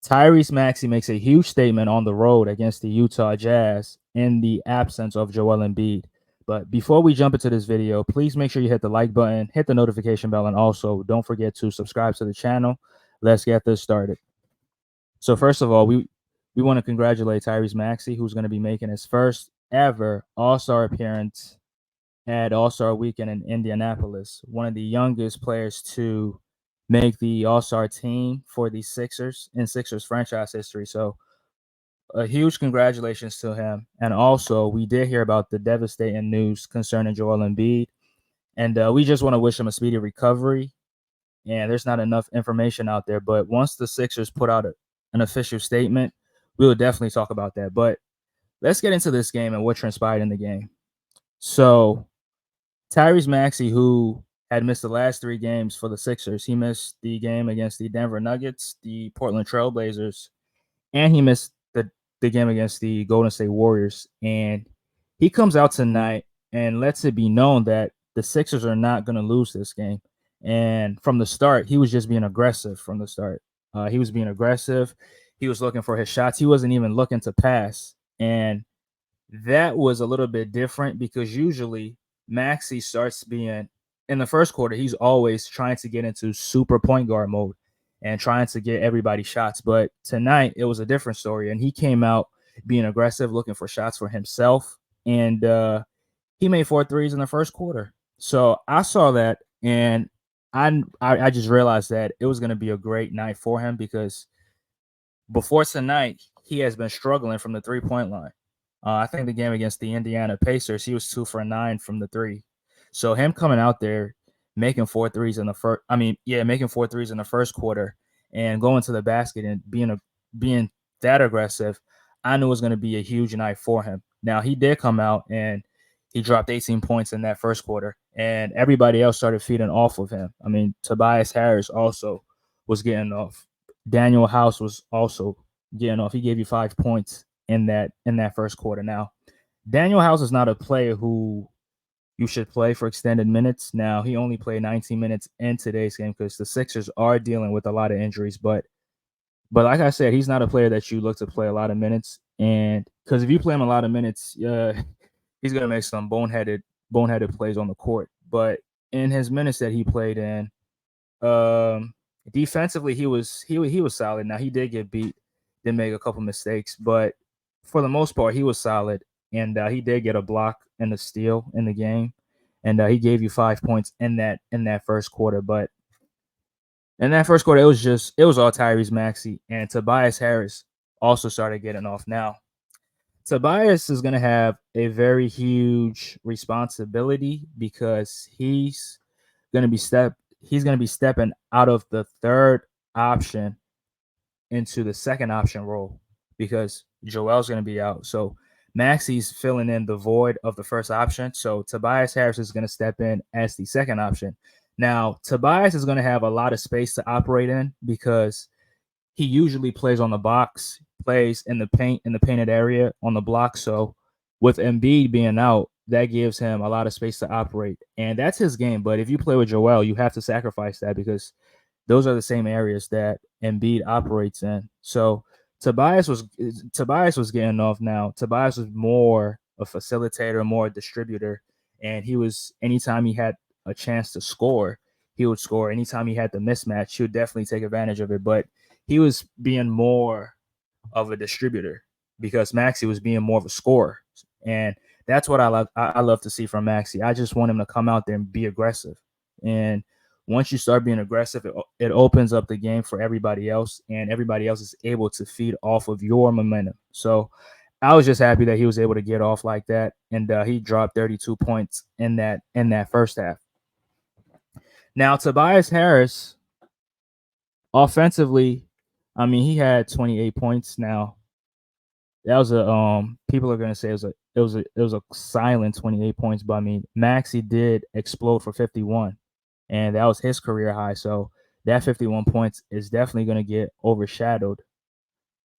Tyrese Maxey makes a huge statement on the road against the Utah Jazz in the absence of Joel Embiid. But before we jump into this video, please make sure you hit the like button, hit the notification bell, and also don't forget to subscribe to the channel. Let's get this started. So first of all, we want to congratulate Tyrese Maxey, who's going to be making his first ever All-Star appearance at All-Star Weekend in Indianapolis. One of the youngest players to make the All-Star team for the Sixers in Sixers franchise history. So a huge congratulations to him. And also, we did hear about the devastating news concerning Joel Embiid. And we just want to wish him a speedy recovery. And there's not enough information out there. But once the Sixers put out an official statement, we will definitely talk about that. But let's get into this game and what transpired in the game. So Tyrese Maxey, who had missed the last 3 games for the Sixers. He missed the game against the Denver Nuggets, the Portland Trail Blazers, and he missed the game against the Golden State Warriors. And he comes out tonight and lets it be known that the Sixers are not going to lose this game. And from the start, he was just being aggressive from the start. He was being aggressive. He was looking for his shots. He wasn't even looking to pass. And that was a little bit different because usually Maxey starts being in the first quarter, he's always trying to get into super point guard mode and trying to get everybody shots. But tonight it was a different story, and he came out being aggressive, looking for shots for himself, and he made 4 threes in the first quarter. So I saw that, and I just realized that it was going to be a great night for him because before tonight he has been struggling from the 3-point line. I think the game against the Indiana Pacers, he was 2 for 9 from the 3. So him coming out there, making 4 threes in the first, making 4 threes in the first quarter and going to the basket and being that aggressive, I knew it was going to be a huge night for him. Now he did come out and he dropped 18 points in that first quarter, and everybody else started feeding off of him. I mean, Tobias Harris also was getting off. Daniel House was also getting off. He gave you 5 points in that first quarter. Now, Daniel House is not a player who you should play for extended minutes. Now, he only played 19 minutes in today's game because the Sixers are dealing with a lot of injuries. But like I said, he's not a player that you look to play a lot of minutes. And because if you play him a lot of minutes, he's going to make some boneheaded plays on the court. But in his minutes that he played in, defensively, he was solid. Now, he did get beat, did make a couple mistakes, but for the most part, he was solid, and he did get a block and a steal in the game, and he gave you 5 points in that first quarter. But in that first quarter, it was all Tyrese Maxey, and Tobias Harris also started getting off. Now, Tobias is going to have a very huge responsibility because he's going to be stepping out of the third option into the second option role because Joel's going to be out. So Maxey's filling in the void of the first option. So Tobias Harris is going to step in as the second option. Now, Tobias is going to have a lot of space to operate in because he usually plays on the box, plays in the painted area on the block. So with Embiid being out, that gives him a lot of space to operate. And that's his game. But if you play with Joel, you have to sacrifice that because those are the same areas that Embiid operates in. So Tobias was getting off now. Tobias was more a facilitator, more a distributor. And he was, anytime he had a chance to score, he would score. Anytime he had the mismatch, he would definitely take advantage of it. But he was being more of a distributor because Maxey was being more of a scorer. And that's what I love to see from Maxey. I just want him to come out there and be aggressive. And once you start being aggressive, it opens up the game for everybody else, and everybody else is able to feed off of your momentum. So I was just happy that he was able to get off like that, and he dropped 32 points in that first half. Now, Tobias Harris, offensively, I mean, he had 28 points. Now, that was people are gonna say it was a silent 28 points, but I mean, Maxey did explode for 51. And that was his career high. So that 51 points is definitely going to get overshadowed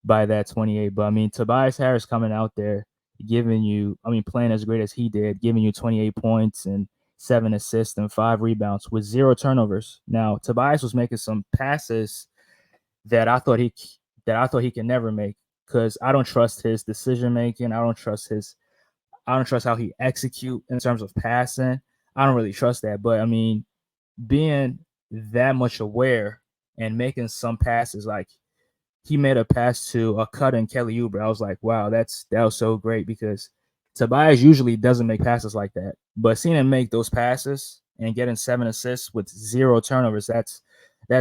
by that 28. But I mean, Tobias Harris coming out there, playing as great as he did, giving you 28 points and 7 assists and 5 rebounds with 0 turnovers. Now, Tobias was making some passes that I thought that I thought he can never make because I don't trust his decision making. I don't trust how he execute in terms of passing. I don't really trust that. But I mean, being that much aware and making some passes, like he made a pass to a cut in Kelly Oubre. I was like, wow, that was so great because Tobias usually doesn't make passes like that. But seeing him make those passes and getting 7 assists with 0 turnovers, that's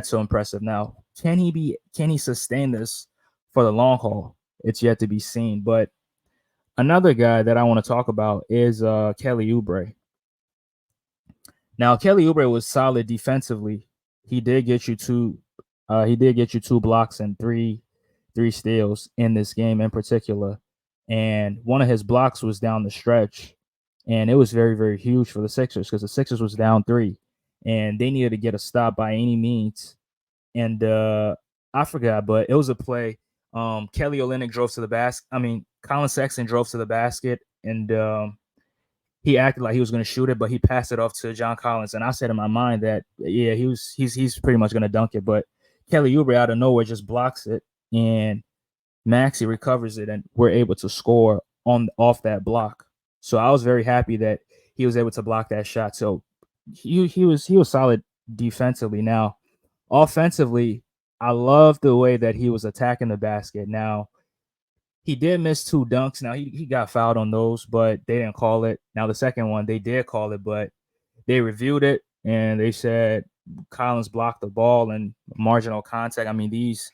so impressive. Now, can he sustain this for the long haul? It's yet to be seen. But another guy that I want to talk about is Kelly Oubre. Now, Kelly Oubre was solid defensively. He did get you two. He did get you 2 blocks and three steals in this game in particular. And one of his blocks was down the stretch, and it was very, very huge for the Sixers because the Sixers was down 3, and they needed to get a stop by any means. And I forgot, but it was a play. Kelly Olynyk drove to the basket. I mean, Colin Sexton drove to the basket, and he acted like he was going to shoot it, but he passed it off to John Collins. And I said in my mind that, yeah, he's pretty much going to dunk it. But Kelly Oubre out of nowhere just blocks it, and Maxey recovers it, and we're able to score off that block. So I was very happy that he was able to block that shot. So he was solid defensively. Now, offensively, I love the way that he was attacking the basket. Now, he did miss 2 dunks. Now, he got fouled on those, but they didn't call it. Now, the second one, they did call it, but they reviewed it, and they said Collins blocked the ball and marginal contact. I mean, these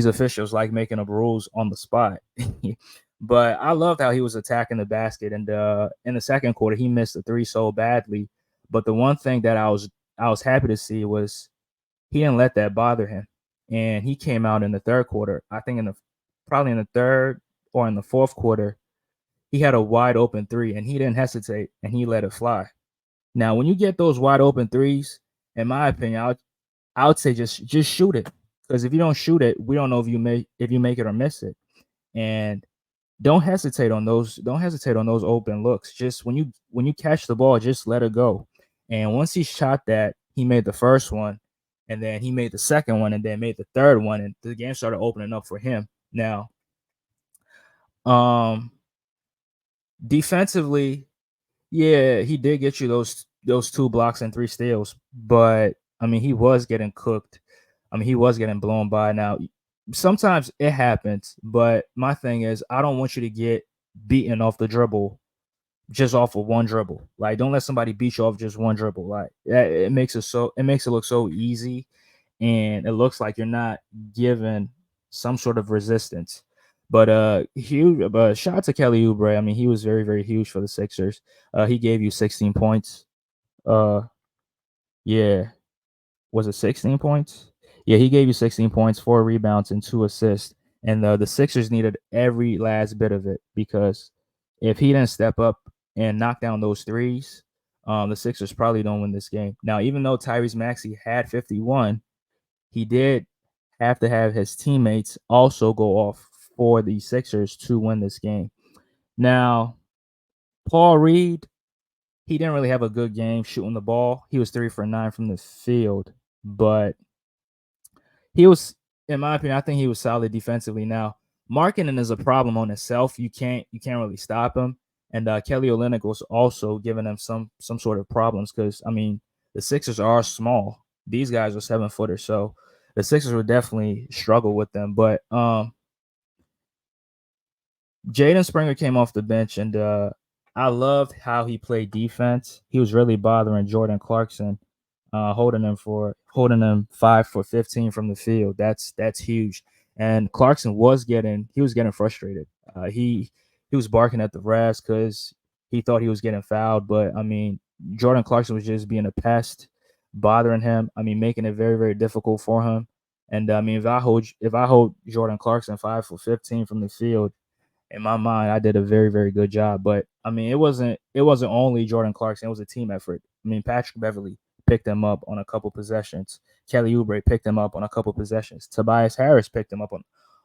officials like making up rules on the spot. But I loved how he was attacking the basket. And in the second quarter, he missed a 3 so badly. But the one thing that I was happy to see was he didn't let that bother him. And he came out in the third quarter. I think probably in the third or in the fourth quarter, he had a wide open 3, and he didn't hesitate, and he let it fly. Now, when you get those wide open threes, in my opinion, I would say just shoot it, because if you don't shoot it, we don't know if you make it or miss it. And don't hesitate on those open looks. Just when you catch the ball, just let it go. And once he shot that, he made the first one, and then he made the second one, and then made the third one, and the game started opening up for him. Now, defensively, yeah, he did get you those 2 blocks and 3 steals, but I mean, he was getting cooked. I mean, he was getting blown by. Now, sometimes it happens, but my thing is, I don't want you to get beaten off the dribble just off of one dribble. Like, don't let somebody beat you off just one dribble. Like, it makes it look so easy, and it looks like you're not given some sort of resistance. But huge. But shout out to Kelly Oubre. I mean, he was very, very huge for the Sixers. He gave you 16 points. Yeah, was it 16 points? Yeah, he gave you 16 points, 4 rebounds, and 2 assists. And the Sixers needed every last bit of it, because if he didn't step up and knock down those threes, the Sixers probably don't win this game. Now, even though Tyrese Maxey had 51, he did have to have his teammates also go off for the Sixers to win this game. Now, Paul Reed, he didn't really have a good game shooting the ball. He was 3 for 9 from the field, but he was, in my opinion, I think he was solid defensively. Now, Markkanen is a problem on itself. You can't really stop him. And Kelly Olynyk was also giving them some sort of problems, because I mean, the Sixers are small. These guys are 7-footers, so the Sixers would definitely struggle with them. But Jaden Springer came off the bench, and I loved how he played defense. He was really bothering Jordan Clarkson, holding him 5 for 15 from the field. That's huge. And Clarkson was getting frustrated. He was barking at the refs because he thought he was getting fouled. But I mean, Jordan Clarkson was just being a pest, bothering him. I mean, making it very, very difficult for him. And I mean, if I hold Jordan Clarkson 5 for 15 from the field, in my mind, I did a very, very good job. But I mean, it wasn't only Jordan Clarkson. It was a team effort. I mean, Patrick Beverley picked him up on a couple possessions. Kelly Oubre picked him up on a couple possessions. Tobias Harris picked him up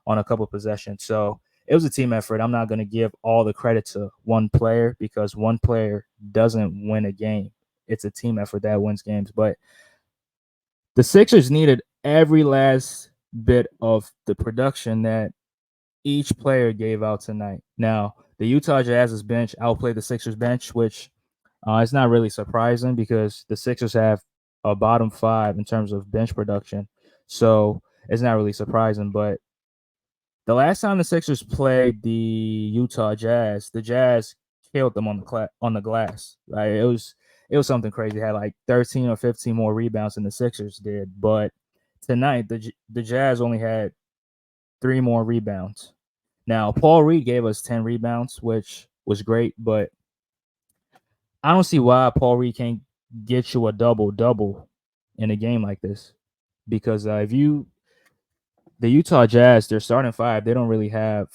on a couple possessions. So it was a team effort. I'm not going to give all the credit to one player, because one player doesn't win a game. It's a team effort that wins games. But the Sixers needed every last bit of the production that each player gave out tonight. Now, the Utah Jazz's bench outplayed the Sixers bench, which it's not really surprising because the Sixers have a bottom five in terms of bench production. So it's not really surprising. But the last time the Sixers played the Utah Jazz, the Jazz killed them on the glass. Like it was something crazy. They had like 13 or 15 more rebounds than the Sixers did. But tonight the Jazz only had 3 more rebounds. Now, Paul Reed gave us 10 rebounds, which was great, but I don't see why Paul Reed can't get you a double double in a game like this. Because the Utah Jazz, their starting five, they don't really have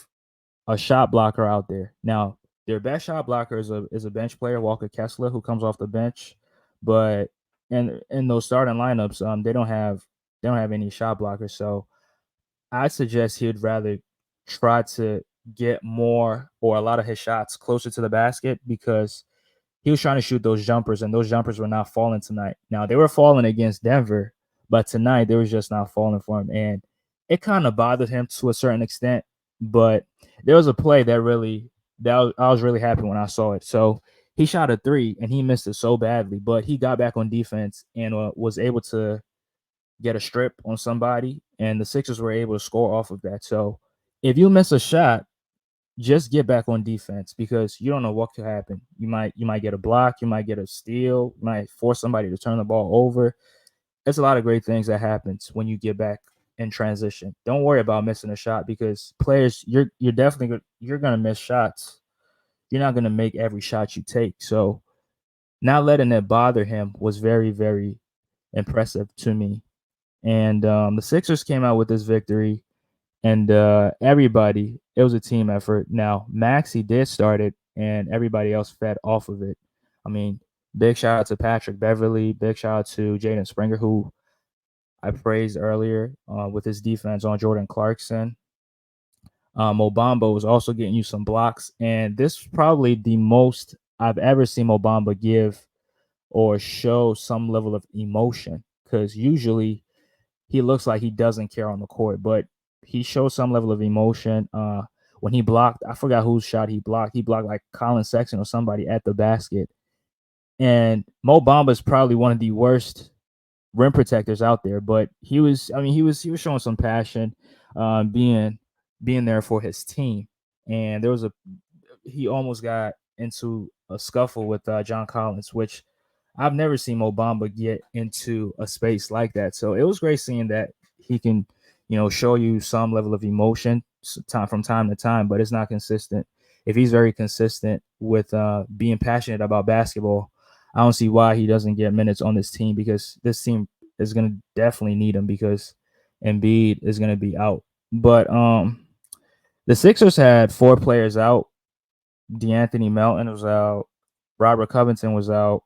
a shot blocker out there. Now, their best shot blocker is a bench player, Walker Kessler, who comes off the bench. But in those starting lineups, they don't have any shot blockers. So I suggest he'd rather try to get more or a lot of his shots closer to the basket because he was trying to shoot those jumpers and those jumpers were not falling tonight. Now they were falling against Denver, but tonight they were just not falling for him. And it kind of bothered him to a certain extent. But there was a play I was really happy when I saw it. So he shot a three and he missed it so badly, but he got back on defense and was able to get a strip on somebody, and the Sixers were able to score off of that. So if you miss a shot, just get back on defense because you don't know what could happen. You might get a block, you might get a steal, you might force somebody to turn the ball over. There's a lot of great things that happens when you get back in transition. Don't worry about missing a shot because players, you're definitely you're gonna miss shots. You're not gonna make every shot you take. So not letting it bother him was very, very impressive to me. And the Sixers came out with this victory, and everybody, it was a team effort. Now, Maxey did start it, and everybody else fed off of it. I mean, big shout out to Patrick Beverly, big shout out to Jaden Springer, who I praised earlier with his defense on Jordan Clarkson. Mobamba was also getting you some blocks, and this is probably the most I've ever seen Mobamba give or show some level of emotion because usually he looks like he doesn't care on the court, but he shows some level of emotion. When he blocked, I forgot whose shot he blocked. He blocked like Colin Sexton or somebody at the basket. And Mo Bamba is probably one of the worst rim protectors out there, but he was showing some passion, being there for his team. And he almost got into a scuffle with John Collins, which I've never seen Mo Bamba get into a space like that. So it was great seeing that he can, show you some level of emotion from time to time, but it's not consistent. If he's very consistent with being passionate about basketball, I don't see why he doesn't get minutes on this team because this team is going to definitely need him because Embiid is going to be out. But the Sixers had 4 players out. DeAnthony Melton was out. Robert Covington was out.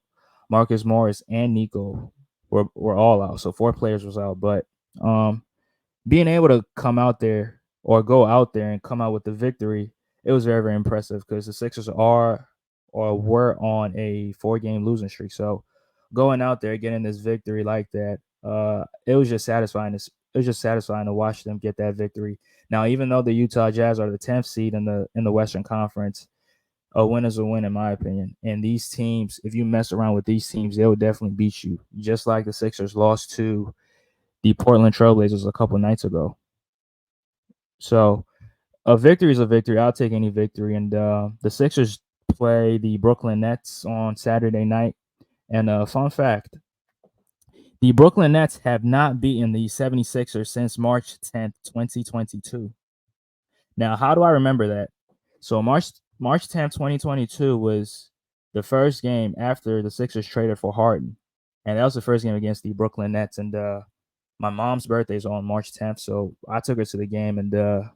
Marcus Morris and Nico were all out. So 4 players was out. But being able to come out there or go out there and come out with the victory, it was very, very impressive because the Sixers are or were on a 4-game losing streak. So going out there getting this victory like that, it was just satisfying. It was just satisfying to watch them get that victory. Now, even though the Utah Jazz are the 10th seed in the Western Conference, a win is a win in my opinion. And these teams, if you mess around with these teams, they will definitely beat you. Just like the Sixers lost to the Portland Trailblazers a couple nights ago. So a victory is a victory. I'll take any victory. And the Sixers play the Brooklyn Nets on Saturday night. And fun fact, the Brooklyn Nets have not beaten the 76ers since March 10th, 2022. Now, how do I remember that? So March 10th, 2022 was the first game after the Sixers traded for Harden. And that was the first game against the Brooklyn Nets. And my mom's birthday is on March 10th, so I took her to the game, and the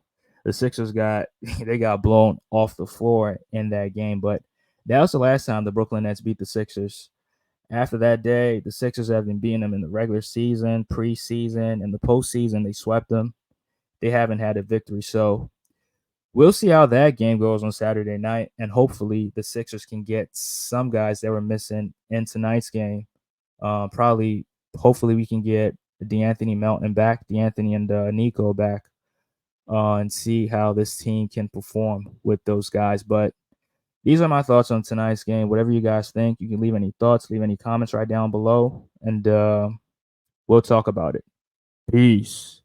Sixers got they got blown off the floor in that game. But that was the last time the Brooklyn Nets beat the Sixers. After that day, the Sixers have been beating them in the regular season, preseason, and the postseason. They swept them. They haven't had a victory. So we'll see how that game goes on Saturday night, and hopefully the Sixers can get some guys that were missing in tonight's game. Hopefully we can get DeAnthony Melton back, DeAnthony and Nico back, and see how this team can perform with those guys. But these are my thoughts on tonight's game. Whatever you guys think, you can leave any thoughts, leave any comments right down below, and we'll talk about it. Peace.